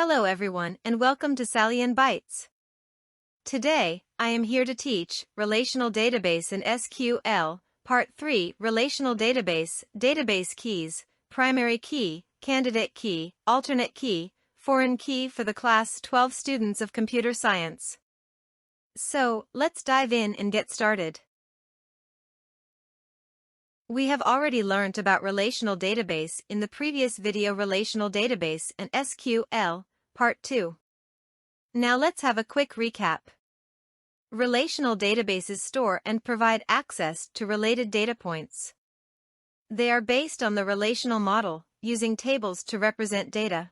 Hello everyone and welcome to Sally and Bytes. Today, I am here to teach Relational Database and SQL, Part 3, Relational Database, Database Keys, Primary Key, Candidate Key, Alternate Key, Foreign Key for the Class 12 students of Computer Science. So, let's dive in and get started. We have already learned about Relational Database in the previous video Relational Database and SQL, Part 2. Now let's have a quick recap. Relational databases store and provide access to related data points. They are based on the relational model, using tables to represent data.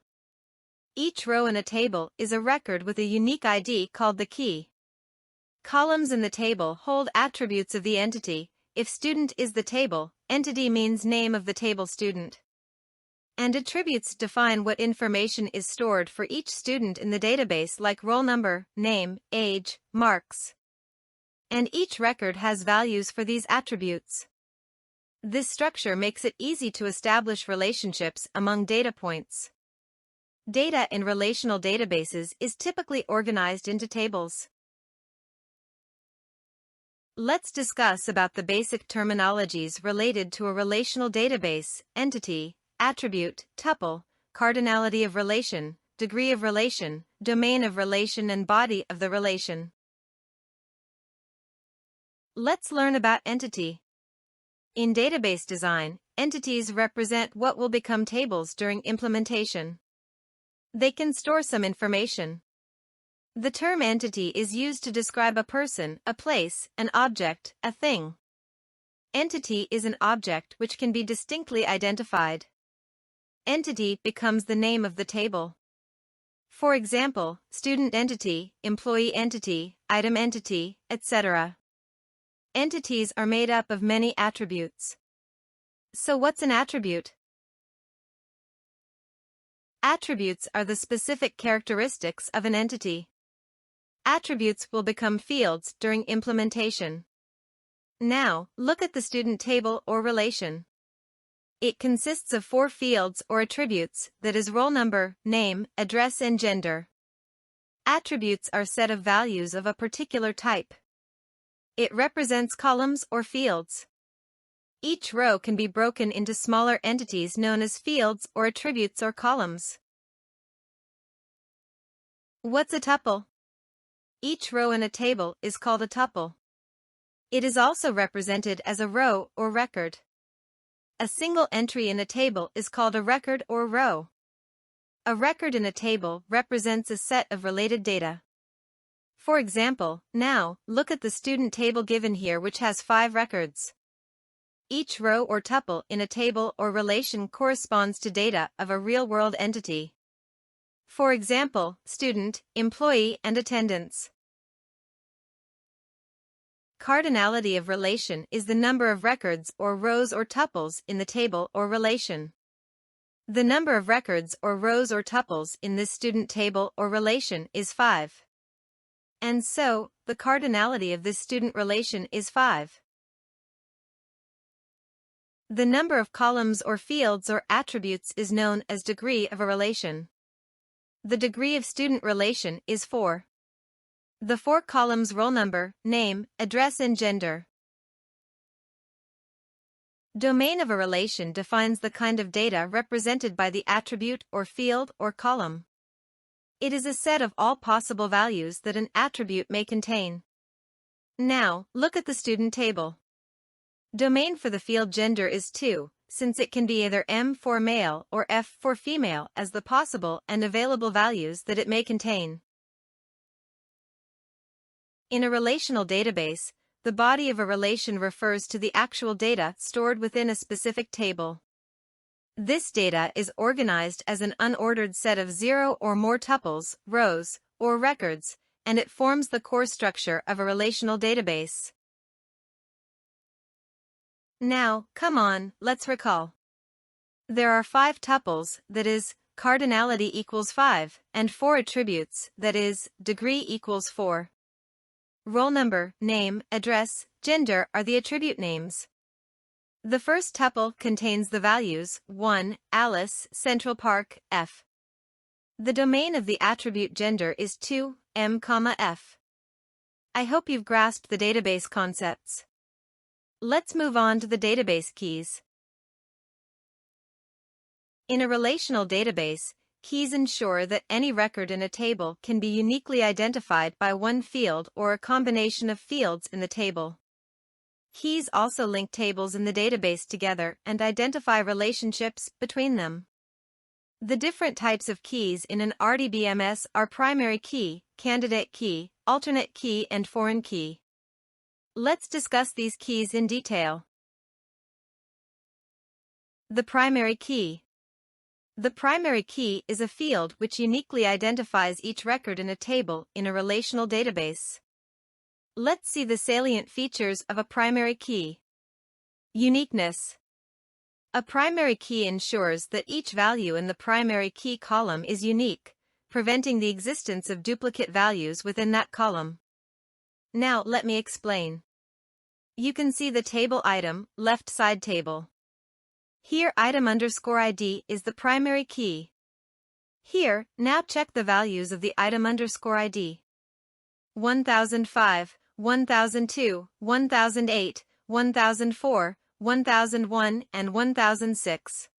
Each row in a table is a record with a unique ID called the key. Columns in the table hold attributes of the entity. If student is the table, entity means name of the table student. And attributes define what information is stored for each student in the database like roll number, name, age, marks. And each record has values for these attributes. This structure makes it easy to establish relationships among data points. Data in relational databases is typically organized into tables. Let's discuss about the basic terminologies related to a relational database, entity, attribute, tuple, cardinality of relation, degree of relation, domain of relation and body of the relation. Let's learn about entity. In database design, entities represent what will become tables during implementation. They can store some information. The term entity is used to describe a person, a place, an object, a thing. Entity is an object which can be distinctly identified. Entity becomes the name of the table. For example, student entity, employee entity, item entity, etc. Entities are made up of many attributes. So what's an attribute? Attributes are the specific characteristics of an entity. Attributes will become fields during implementation. Now, look at the student table or relation. It consists of 4 fields or attributes, that is roll number, name, address and gender. Attributes are set of values of a particular type. It represents columns or fields. Each row can be broken into smaller entities known as fields or attributes or columns. What's a tuple? Each row in a table is called a tuple. It is also represented as a row or record. A single entry in a table is called a record or row. A record in a table represents a set of related data. For example, now, look at the student table given here which has 5 records. Each row or tuple in a table or relation corresponds to data of a real-world entity. For example, student, employee and attendance. Cardinality of relation is the number of records or rows or tuples in the table or relation. The number of records or rows or tuples in this student table or relation is 5. And so, the cardinality of this student relation is 5. The number of columns or fields or attributes is known as degree of a relation. The degree of student relation is 4. The 4 columns roll number, name, address and gender. Domain of a relation defines the kind of data represented by the attribute or field or column. It is a set of all possible values that an attribute may contain. Now, look at the student table. Domain for the field gender is 2, since it can be either M for male or F for female as the possible and available values that it may contain. In a relational database, the body of a relation refers to the actual data stored within a specific table. This data is organized as an unordered set of 0 or more tuples, rows, or records, and it forms the core structure of a relational database. Now, come on, let's recall. There are 5 tuples, that is, cardinality equals 5, and 4 attributes, that is, degree equals 4. Roll number, name, address, gender are the attribute names. The first tuple contains the values 1, Alice, Central Park, F. The domain of the attribute gender is 2m,f. I hope you've grasped the database concepts. Let's move on to the database keys. In a relational database, keys ensure that any record in a table can be uniquely identified by one field or a combination of fields in the table. Keys also link tables in the database together and identify relationships between them. The different types of keys in an RDBMS are primary key, candidate key, alternate key, and foreign key. Let's discuss these keys in detail. The primary key. The primary key is a field which uniquely identifies each record in a table in a relational database. Let's see the salient features of a primary key. Uniqueness. A primary key ensures that each value in the primary key column is unique, preventing the existence of duplicate values within that column. Now let me explain. You can see the table item, left side table. Here item_ID is the primary key. Here, now check the values of the item_ID. 1005, 1002, 1008, 1004, 1001, and 1006.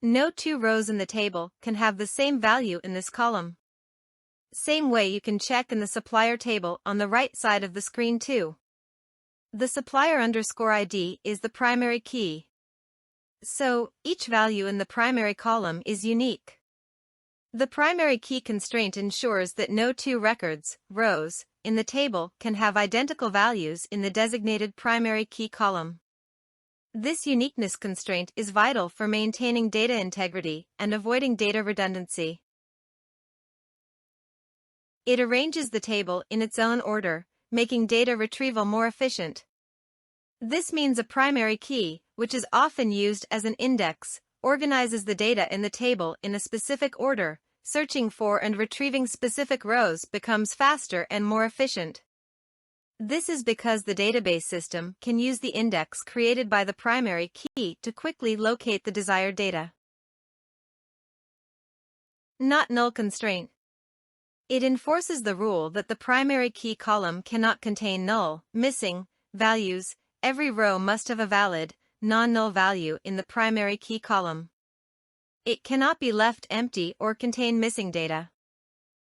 No two rows in the table can have the same value in this column. Same way you can check in the supplier table on the right side of the screen too. The supplier_ID is the primary key. So, each value in the primary column is unique. The primary key constraint ensures that no two records, rows, in the table can have identical values in the designated primary key column. This uniqueness constraint is vital for maintaining data integrity and avoiding data redundancy. It arranges the table in its own order, making data retrieval more efficient. This means a primary key, which is often used as an index, organizes the data in the table in a specific order. Searching for and retrieving specific rows becomes faster and more efficient. This is because the database system can use the index created by the primary key to quickly locate the desired data. Not null constraint. It enforces the rule that the primary key column cannot contain null, missing, values. Every row must have a valid, non-null value in the primary key column. It cannot be left empty or contain missing data.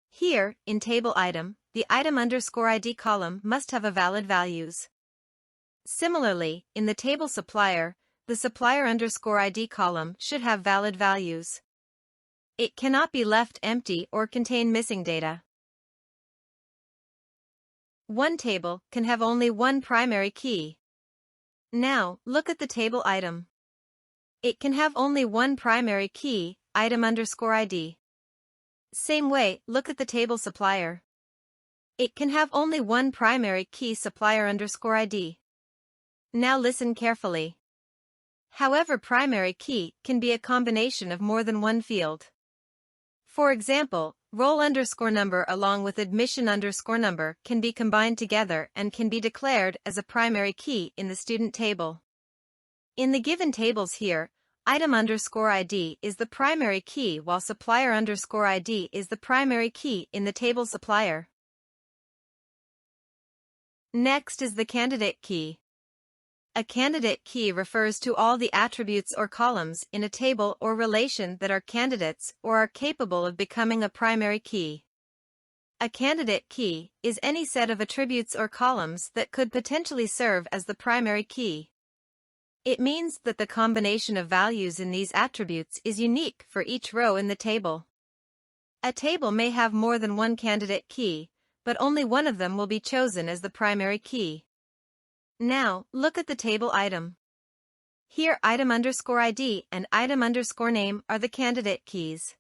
Here, in table item, the item_ID column must have a valid values. Similarly, in the table supplier, the supplier_ID column should have valid values. It cannot be left empty or contain missing data. One table can have only one primary key. Now, look at the table item. It can have only one primary key, item_ID. Same way, look at the table supplier. It can have only one primary key, supplier_ID. Now listen carefully. However, primary key can be a combination of more than one field. For example, roll_number along with admission_number can be combined together and can be declared as a primary key in the student table. In the given tables here, item_ID is the primary key while supplier_ID is the primary key in the table supplier. Next is the candidate key. A candidate key refers to all the attributes or columns in a table or relation that are candidates or are capable of becoming a primary key. A candidate key is any set of attributes or columns that could potentially serve as the primary key. It means that the combination of values in these attributes is unique for each row in the table. A table may have more than one candidate key, but only one of them will be chosen as the primary key. Now, look at the table item. Here item_ID and item_name are the candidate keys.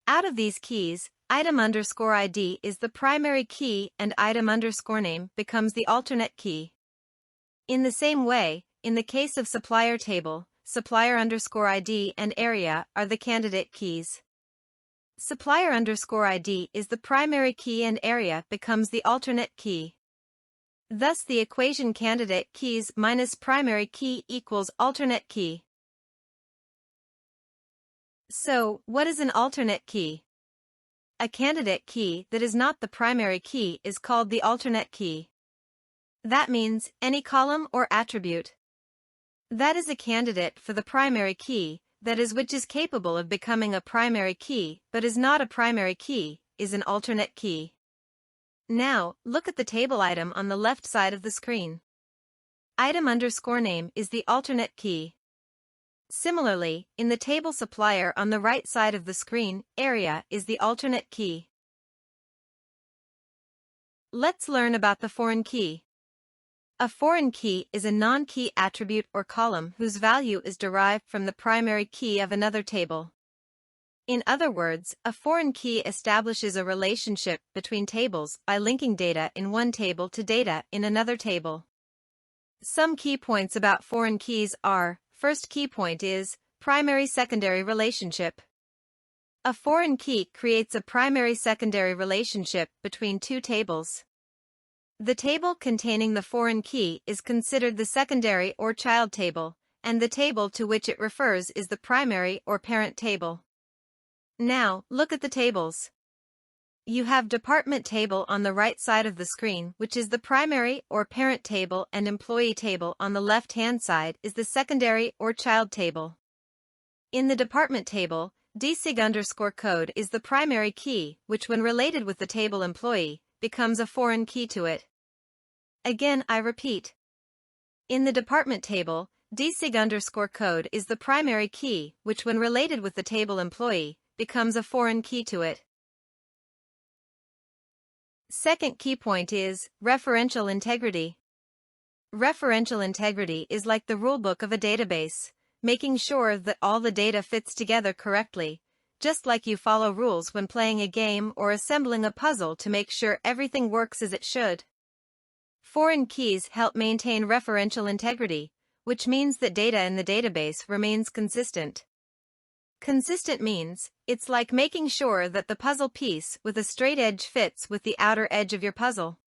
Out of these keys, item_ID is the primary key and item_name becomes the alternate key. In the same way, in the case of supplier table, supplier_ID and area are the candidate keys. Supplier_ID is the primary key and area becomes the alternate key. Thus the equation candidate keys minus primary key equals alternate key. So, what is an alternate key? A candidate key that is not the primary key is called the alternate key. That means any column or attribute that is a candidate for the primary key, that is which is capable of becoming a primary key but is not a primary key, is an alternate key. Now, look at the table item on the left side of the screen. Item_name is the alternate key. Similarly, in the table supplier on the right side of the screen, area is the alternate key. Let's learn about the foreign key. A foreign key is a non-key attribute or column whose value is derived from the primary key of another table. In other words, a foreign key establishes a relationship between tables by linking data in one table to data in another table. Some key points about foreign keys are: first key point is primary-secondary relationship. A foreign key creates a primary-secondary relationship between two tables. The table containing the foreign key is considered the secondary or child table, and the table to which it refers is the primary or parent table. Now, look at the tables. You have department table on the right side of the screen, which is the primary or parent table, and employee table on the left-hand side is the secondary or child table. In the department table, dsig_code is the primary key, which when related with the table employee, becomes a foreign key to it. Again, I repeat. In the department table, dsig_code is the primary key, which when related with the table employee, becomes a foreign key to it. Second key point is referential integrity. Referential integrity is like the rulebook of a database, making sure that all the data fits together correctly, just like you follow rules when playing a game or assembling a puzzle to make sure everything works as it should. Foreign keys help maintain referential integrity, which means that data in the database remains consistent. Consistent means, it's like making sure that the puzzle piece with a straight edge fits with the outer edge of your puzzle.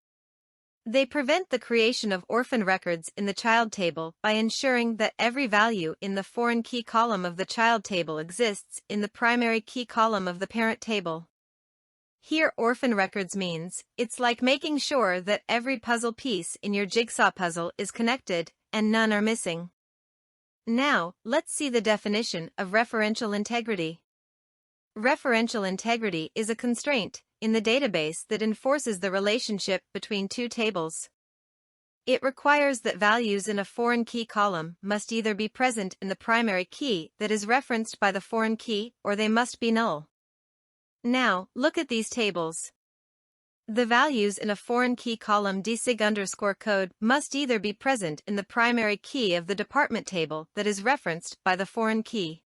They prevent the creation of orphan records in the child table by ensuring that every value in the foreign key column of the child table exists in the primary key column of the parent table. Here, orphan records means, it's like making sure that every puzzle piece in your jigsaw puzzle is connected, and none are missing. Now, let's see the definition of referential integrity. Referential integrity is a constraint in the database that enforces the relationship between two tables. It requires that values in a foreign key column must either be present in the primary key that is referenced by the foreign key, or they must be null. Now, look at these tables. The values in a foreign key column dsig_code must either be present in the primary key of the department table that is referenced by the foreign key.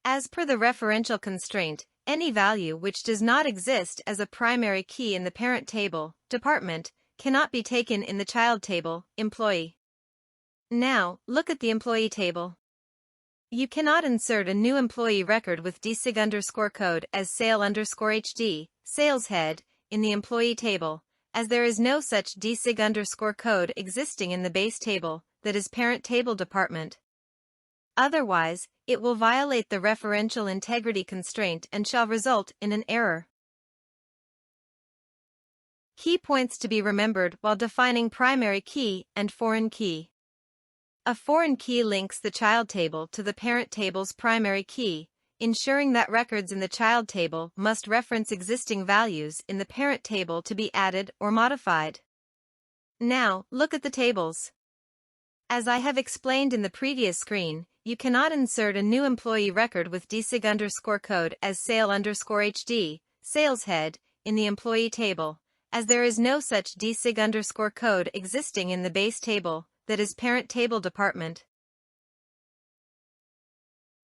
As per the referential constraint, any value which does not exist as a primary key in the parent table, department, cannot be taken in the child table, employee. Now, look at the employee table. You cannot insert a new employee record with dsig_code as sale_hd, sales head, in the employee table, as there is no such dsig_code existing in the base table, that is parent table department. Otherwise, it will violate the referential integrity constraint and shall result in an error. Key points to be remembered while defining primary key and foreign key. A foreign key links the child table to the parent table's primary key, ensuring that records in the child table must reference existing values in the parent table to be added or modified. Now, look at the tables. As I have explained in the previous screen, you cannot insert a new employee record with dsig_code as sale_hd, sales head, in the employee table, as there is no such dsig_code existing in the base table, that is parent table department.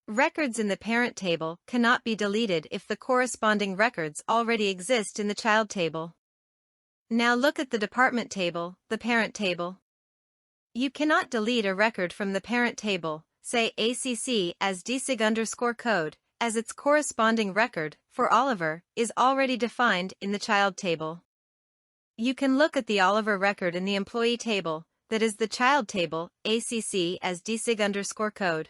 Records in the parent table cannot be deleted if the corresponding records already exist in the child table. Now look at the department table, the parent table. You cannot delete a record from the parent table, say ACC as dsig_code, as its corresponding record, for Oliver, is already defined in the child table. You can look at the Oliver record in the employee table, that is the child table, ACC as dsig_code.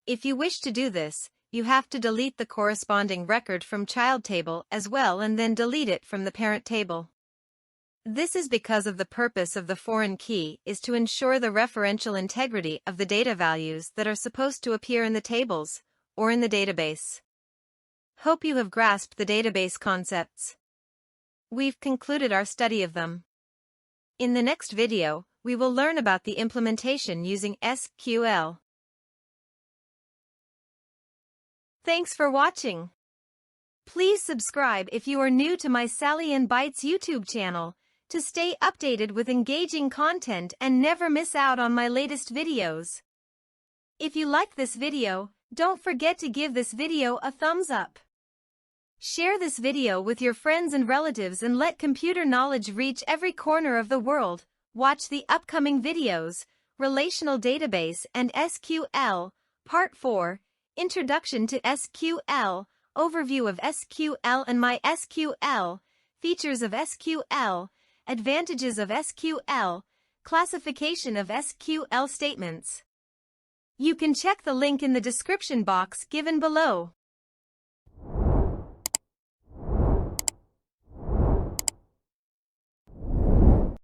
If you wish to do this, you have to delete the corresponding record from child table as well and then delete it from the parent table. This is because of the purpose of the foreign key is to ensure the referential integrity of the data values that are supposed to appear in the tables or in the database. Hope you have grasped the database concepts. We've concluded our study of them. In the next video, we will learn about the implementation using SQL. Thanks for watching. Please subscribe if you are new to my Sally and Bytes YouTube channel to stay updated with engaging content and never miss out on my latest videos. If you liked this video, don't forget to give this video a thumbs up. Share this video with your friends and relatives and let computer knowledge reach every corner of the world. Watch the upcoming videos, Relational Database and SQL, Part 4, Introduction to SQL, Overview of SQL and MySQL, Features of SQL, Advantages of SQL, Classification of SQL statements. You can check the link in the description box given below.